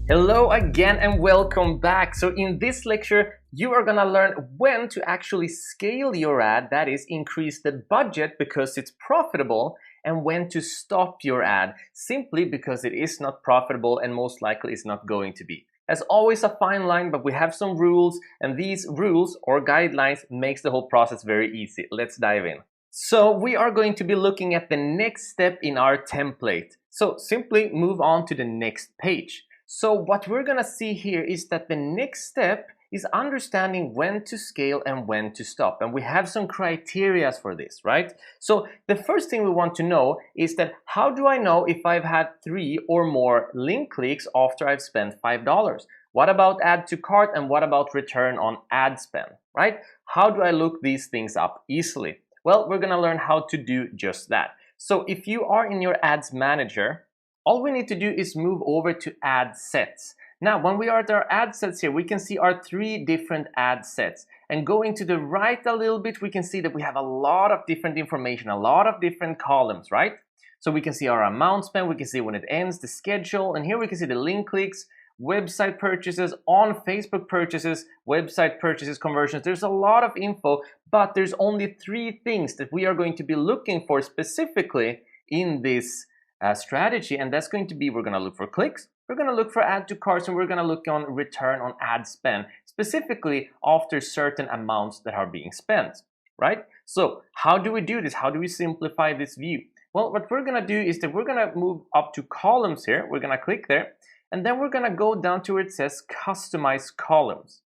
Hello again and welcome back. So in this lecture, you are gonna learn when to actually scale your ad, that is increase the budget because it's profitable, and when to stop your ad simply because it is not profitable and most likely is not going to be. As always, a fine line, but we have some rules, and these rules or guidelines makes the whole process very easy. Let's dive in. So we are going to be looking at the next step in our template. So simply move on to the next page. So what we're gonna see here is that the next step is understanding when to scale and when to stop. And we have some criteria for this, right? So the first thing we want to know is that how do I know if I've had 3 or more link clicks after I've spent $5? What about add to cart and what about return on ad spend, right? How do I look these things up easily? Well, we're gonna learn how to do just that. So if you are in your ads manager, all we need to do is move over to ad sets. Now, when we are at our ad sets here, we can see our 3 different ad sets. And going to the right a little bit, we can see that we have a lot of different information, a lot of different columns, right? So we can see our amount spent, we can see when it ends, the schedule, and here we can see the link clicks, website purchases, on Facebook purchases, website purchases, conversions. There's a lot of info, but there's only 3 things that we are going to be looking for specifically in this strategy, and that's going to be, we're going to look for clicks, we're going to look for add to carts, and we're going to look on return on ad spend, specifically after certain amounts that are being spent, right? So how do we do this? How do we simplify this view? Well, what we're going to do is that we're going to move up to columns here. We're going to click there, and then we're going to go down to where it says customize columns.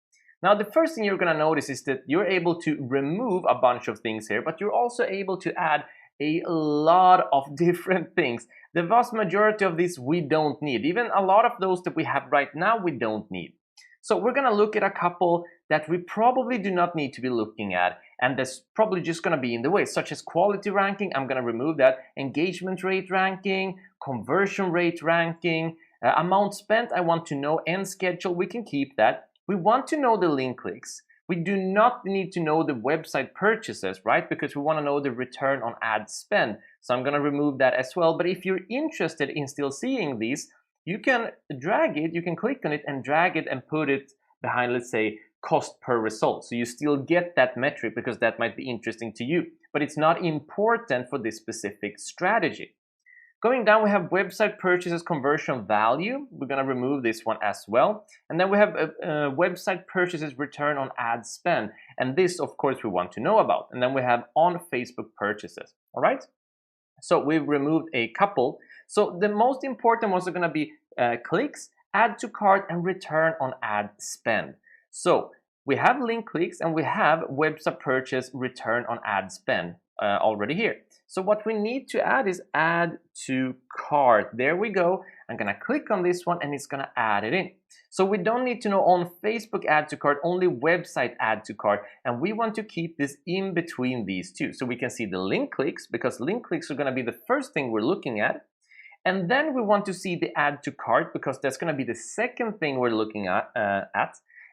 Now, the first thing you're going to notice is that you're able to remove a bunch of things here, but you're also able to add a lot of different things. The vast majority of these we don't need. Even a lot of those that we have right now, we don't need. So we're gonna look at a couple that we probably do not need to be looking at, and that's probably just gonna be in the way, such as quality ranking. I'm gonna remove that. Engagement rate ranking, conversion rate ranking, amount spent, I want to know, and schedule, we can keep that. We want to know the link clicks. We do not need to know the website purchases, right? Because we want to know the return on ad spend. So I'm going to remove that as well. But if you're interested in still seeing these, you can drag it, you can click on it and drag it and put it behind, let's say, cost per result. So you still get that metric because that might be interesting to you, but it's not important for this specific strategy. Going down, we have website purchases conversion value. We're going to remove this one as well. And then we have website purchases return on ad spend. And this, of course, we want to know about. And then we have on Facebook purchases. All right. So we've removed a couple. So the most important ones are going to be clicks, add to cart, and return on ad spend. So we have link clicks and we have website purchase return on ad spend already here. So what we need to add is add to cart. There we go. I'm gonna click on this one and it's gonna add it in. So we don't need to know on Facebook add to cart, only website add to cart. And we want to keep this in between these two. So we can see the link clicks because link clicks are gonna be the first thing we're looking at. And then we want to see the add to cart because that's gonna be the second thing we're looking at.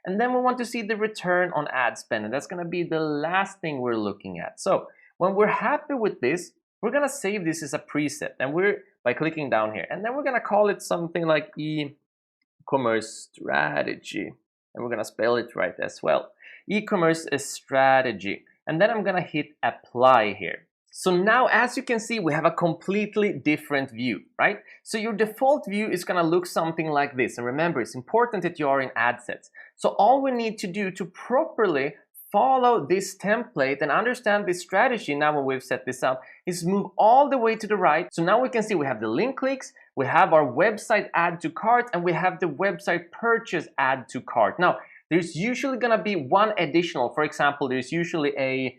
And then we want to see the return on ad spend. And that's gonna be the last thing we're looking at. So when we're happy with this, we're gonna save this as a preset, and we're by clicking down here, and then we're gonna call it something like e-commerce strategy, and we're gonna spell it right as well. E-commerce strategy, and then I'm gonna hit apply here. So now, as you can see, we have a completely different view, right? So your default view is gonna look something like this, and remember, it's important that you are in ad sets. So all we need to do to properly follow this template and understand this strategy now when we've set this up is move all the way to the right. So now we can see we have the link clicks, we have our website add to cart, and we have the website purchase add to cart. Now, there's usually gonna be one additional. For example, there's usually a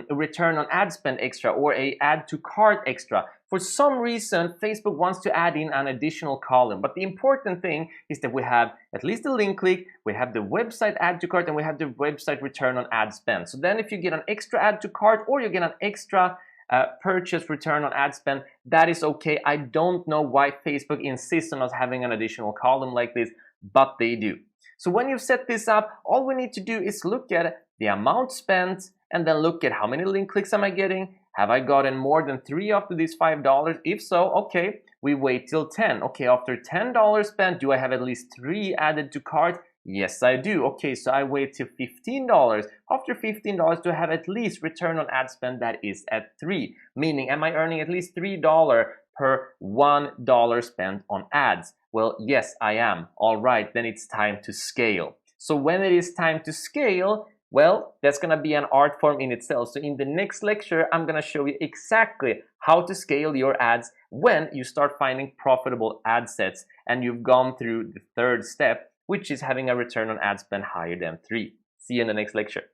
return on ad spend extra or a add to cart extra. For some reason, Facebook wants to add in an additional column, but the important thing is that we have at least the link click, we have the website add to cart, and we have the website return on ad spend. So then if you get an extra add to cart or you get an extra purchase return on ad spend, that is okay. I don't know why Facebook insists on us having an additional column like this, but they do. So when you've set this up, all we need to do is look at the amount spent and then look at how many link clicks am I getting, Have I gotten more than 3 after these $5? If so, okay, we wait till 10. Okay, after $10 spent, do I have at least 3 added to cart? Yes, I do. Okay, so I wait till $15. After $15, do I have at least return on ad spend that is at 3? Meaning, am I earning at least $3 per $1 spent on ads? Well, yes, I am. All right, then it's time to scale. So when it is time to scale, well, that's going to be an art form in itself. So in the next lecture, I'm going to show you exactly how to scale your ads when you start finding profitable ad sets and you've gone through the third step, which is having a return on ad spend higher than 3. See you in the next lecture.